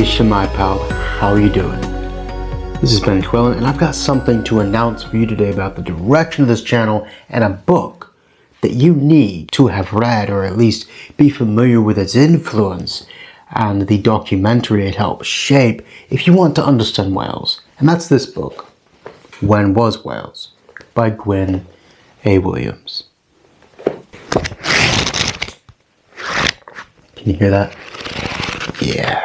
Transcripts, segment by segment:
Shemai pal, how are you doing? This is ben.llywelyn, and I've got something to announce for you today about the direction of this channel and a book that you need to have read or at least be familiar with its influence and the documentary it helped shape if you want to understand Wales. And that's this book, When Was Wales, by Gwen A Williams. Can you hear that? Yeah.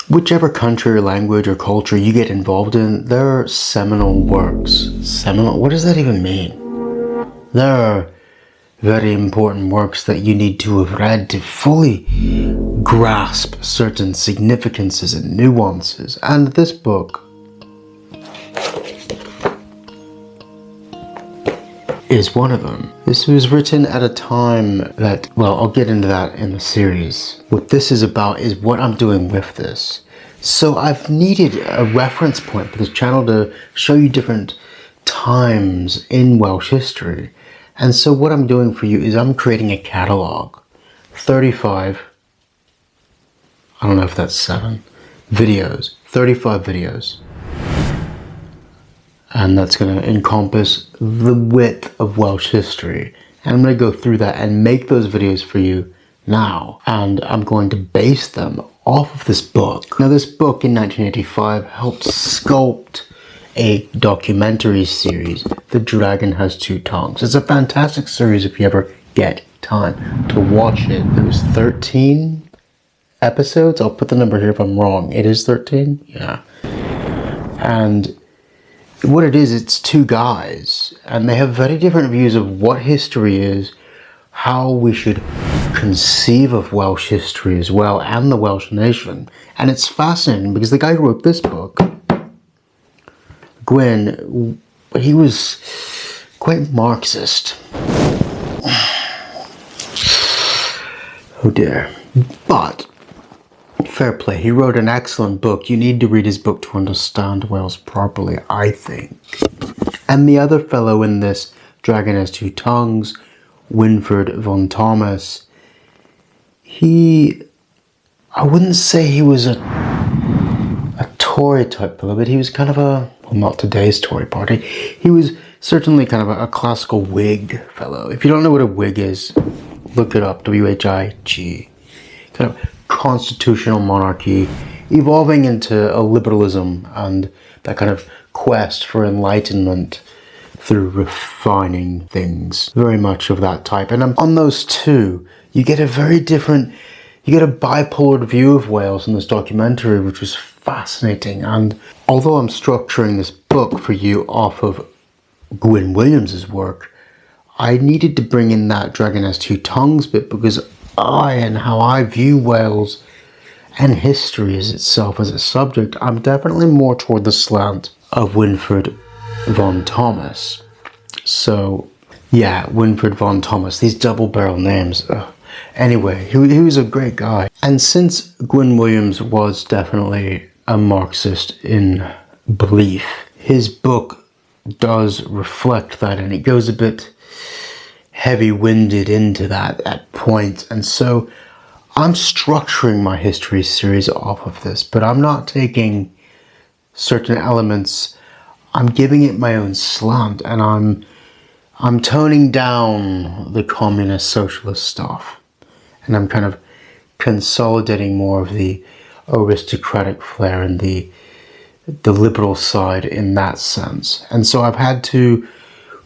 Whichever country or language or culture you get involved in, there are seminal works. Seminal? What does that even mean? There are very important works that you need to have read to fully grasp certain significances and nuances. And this book is one of them. This was written at a time that, well, I'll get into that in the series. What this is about is what I'm doing with this. So I've needed a reference point for this channel to show you different times in Welsh history. And so what I'm doing for you is I'm creating a catalogue. 35, I don't know if that's 7, videos. 35 videos. And that's going to encompass the width of Welsh history. And I'm going to go through that and make those videos for you now. And I'm going to base them off of this book. Now, this book in 1985 helped sculpt a documentary series, The Dragon Has Two Tongues. It's a fantastic series if you ever get time to watch it. There was 13 episodes. I'll put the number here if I'm wrong. It is 13? Yeah. And what it is, it's two guys, and they have very different views of what history is, how we should conceive of Welsh history as well, and the Welsh nation. And it's fascinating because the guy who wrote this book, Gwyn, he was quite Marxist. Oh dear. But fair play, he wrote an excellent book. You need to read his book to understand Wales properly, I think. And the other fellow in this Dragon Has Two Tongues, Winford vaughan-thomas, I wouldn't say he was a Tory type fellow, but he was kind of a, well, not today's Tory party. He was certainly kind of a classical Whig fellow. If you don't know what a Whig is, look it up, W-H-I-G. Kind of constitutional monarchy evolving into a liberalism and that kind of quest for enlightenment through refining things. Very much of that type. And on those two, you get a very different, you get a bipolar view of Wales in this documentary, which was fascinating. And although I'm structuring this book for you off of Gwyn Williams's work, I needed to bring in that Dragon Has Two Tongues bit because and how I view Wales and history as itself as a subject, I'm definitely more toward the slant of Winford vaughan-thomas. So yeah, Winford vaughan-thomas, these double-barrel names. Anyway, he was a great guy. And since Gwyn Williams was definitely a Marxist in belief, his book does reflect that, and it goes a bit heavy-winded into that at points. And so I'm structuring my history series off of this, but I'm not taking certain elements, I'm giving it my own slant, and I'm toning down the communist socialist stuff, and I'm kind of consolidating more of the aristocratic flair and the liberal side in that sense. And so I've had to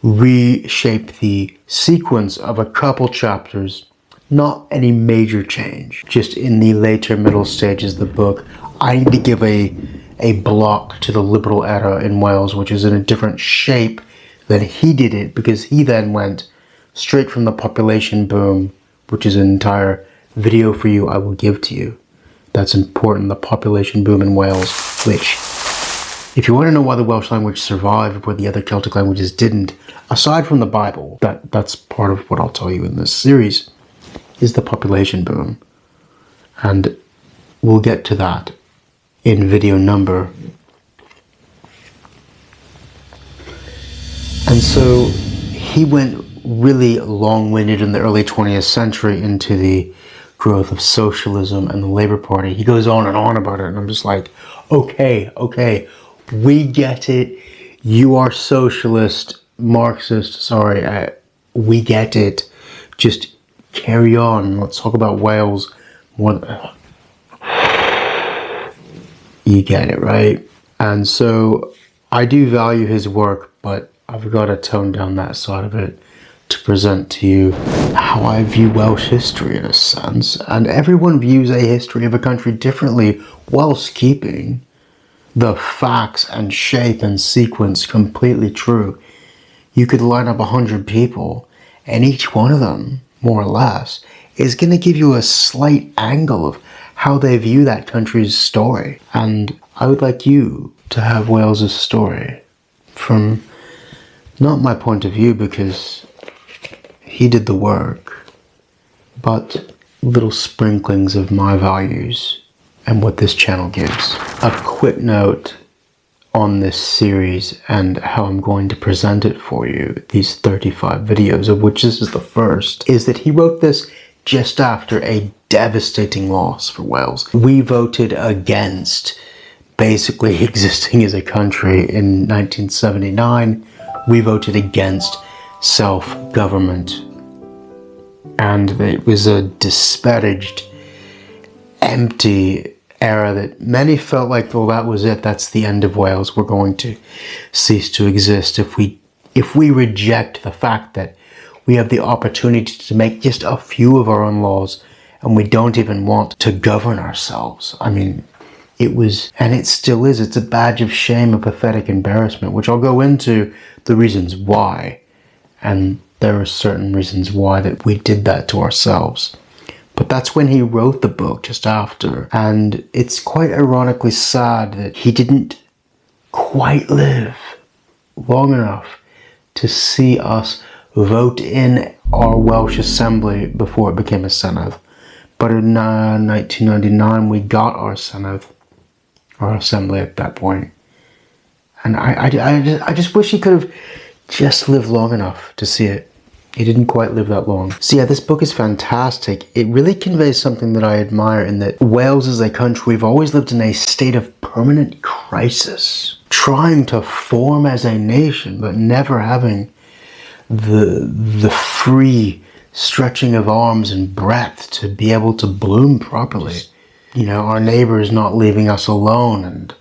reshape the sequence of a couple chapters, not any major change, just in the later middle stages of the book. I need to give a block to the liberal era in Wales, which is in a different shape than he did it, because he then went straight from the population boom, which is an entire video for you I will give to you. That's important, the population boom in Wales, which, if you want to know why the Welsh language survived where the other Celtic languages didn't, aside from the Bible, that's part of what I'll tell you in this series, is the population boom. And we'll get to that in video number. And so he went really long-winded in the early 20th century into the growth of socialism and the Labour Party. He goes on and on about it, and I'm just like, okay, we get it. You are socialist, Marxist, we get it. Just carry on. Let's talk about Wales more. You get it, right? And so I do value his work, but I've got to tone down that side of it to present to you how I view Welsh history in a sense. And everyone views a history of a country differently, whilst keeping the facts and shape and sequence completely true. You could line up 100 people, and each one of them, more or less, is going to give you a slight angle of how they view that country's story. And I would like you to have Wales's story from not my point of view, because he did the work, but little sprinklings of my values and what this channel gives. A quick note on this series and how I'm going to present it for you, these 35 videos, of which this is the first, is that he wrote this just after a devastating loss for Wales. We voted against basically existing as a country in 1979. We voted against self-government, and it was a disparaged, empty era that many felt like, well, that was it, that's the end of Wales, we're going to cease to exist if we reject the fact that we have the opportunity to make just a few of our own laws, and we don't even want to govern ourselves. I mean, it was, and it still is, it's a badge of shame, a pathetic embarrassment, which I'll go into the reasons why. And there are certain reasons why that we did that to ourselves. But that's when he wrote the book, just after. And it's quite ironically sad that he didn't quite live long enough to see us vote in our Welsh Assembly before it became a Senedd. But in 1999, we got our Senedd, our Assembly at that point. And I just wish he could have just lived long enough to see it. He didn't quite live that long. So yeah, this book is fantastic. It really conveys something that I admire, in that Wales as a country, we've always lived in a state of permanent crisis, trying to form as a nation, but never having the free stretching of arms and breadth to be able to bloom properly. You know, our neighbors not leaving us alone, and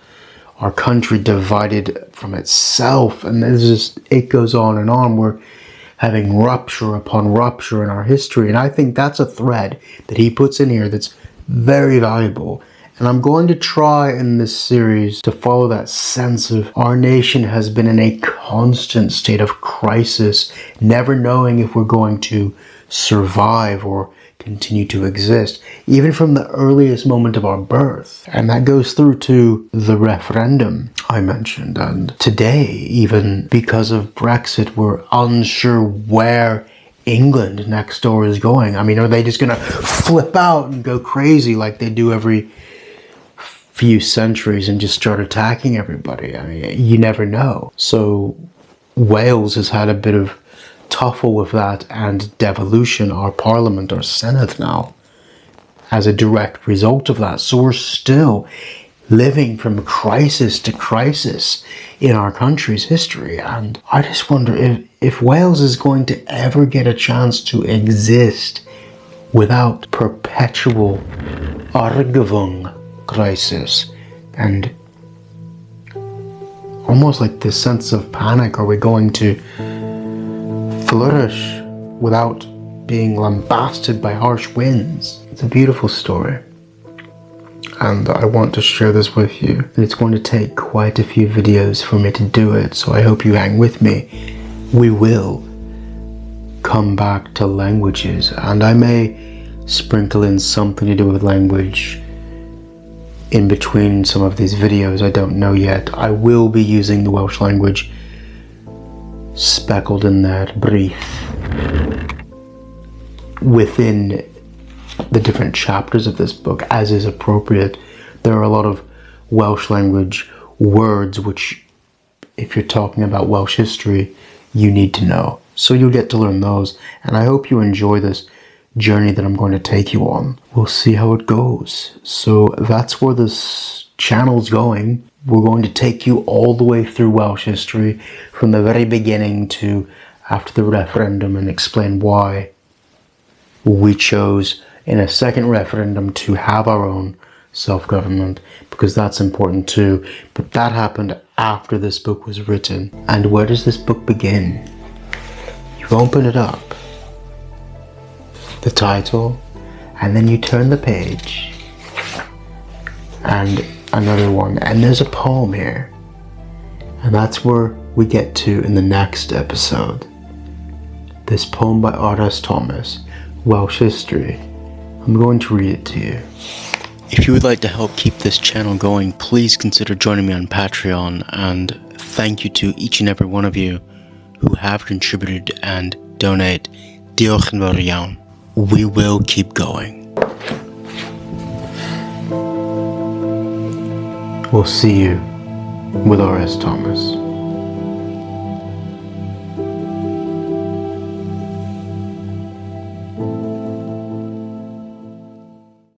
our country divided from itself, and there's just, it goes on and on. We're having rupture upon rupture in our history, and I think that's a thread that he puts in here that's very valuable. And I'm going to try in this series to follow that sense of our nation has been in a constant state of crisis, never knowing if we're going to survive or continue to exist, even from the earliest moment of our birth. And that goes through to the referendum I mentioned. And today, even because of Brexit, we're unsure where England next door is going. I mean, are they just going to flip out and go crazy like they do every few centuries and just start attacking everybody? I mean, you never know. So Wales has had a bit of tuffle with that and devolution, our parliament, our Senedd now, as a direct result of that. So we're still living from crisis to crisis in our country's history. And I just wonder if Wales is going to ever get a chance to exist without perpetual argyfwng crisis and almost like this sense of panic. Are we going to flourish without being lambasted by harsh winds? It's a beautiful story, and I want to share this with you. And it's going to take quite a few videos for me to do it, so I hope you hang with me. We will come back to languages, and I may sprinkle in something to do with language in between some of these videos. I don't know yet. I will be using the Welsh language speckled in there, brief, within the different chapters of this book, as is appropriate. There are a lot of Welsh language words which, if you're talking about Welsh history, you need to know. So you'll get to learn those, and I hope you enjoy this journey that I'm going to take you on. We'll see how it goes. So that's where this channel's going. We're going to take you all the way through Welsh history from the very beginning to after the referendum and explain why we chose in a second referendum to have our own self-government, because that's important too. But that happened after this book was written. And where does this book begin? You open it up, the title, and then you turn the page, and another one, and there's a poem here, and that's where we get to in the next episode. This poem by vaughan-thomas, Welsh history. I'm going to read it to you. If you would like to help keep this channel going, please consider joining me on Patreon, and thank you to each and every one of you who have contributed and donate. Diolch yn fawr iawn. We will keep going. We'll see you with vaughan-thomas.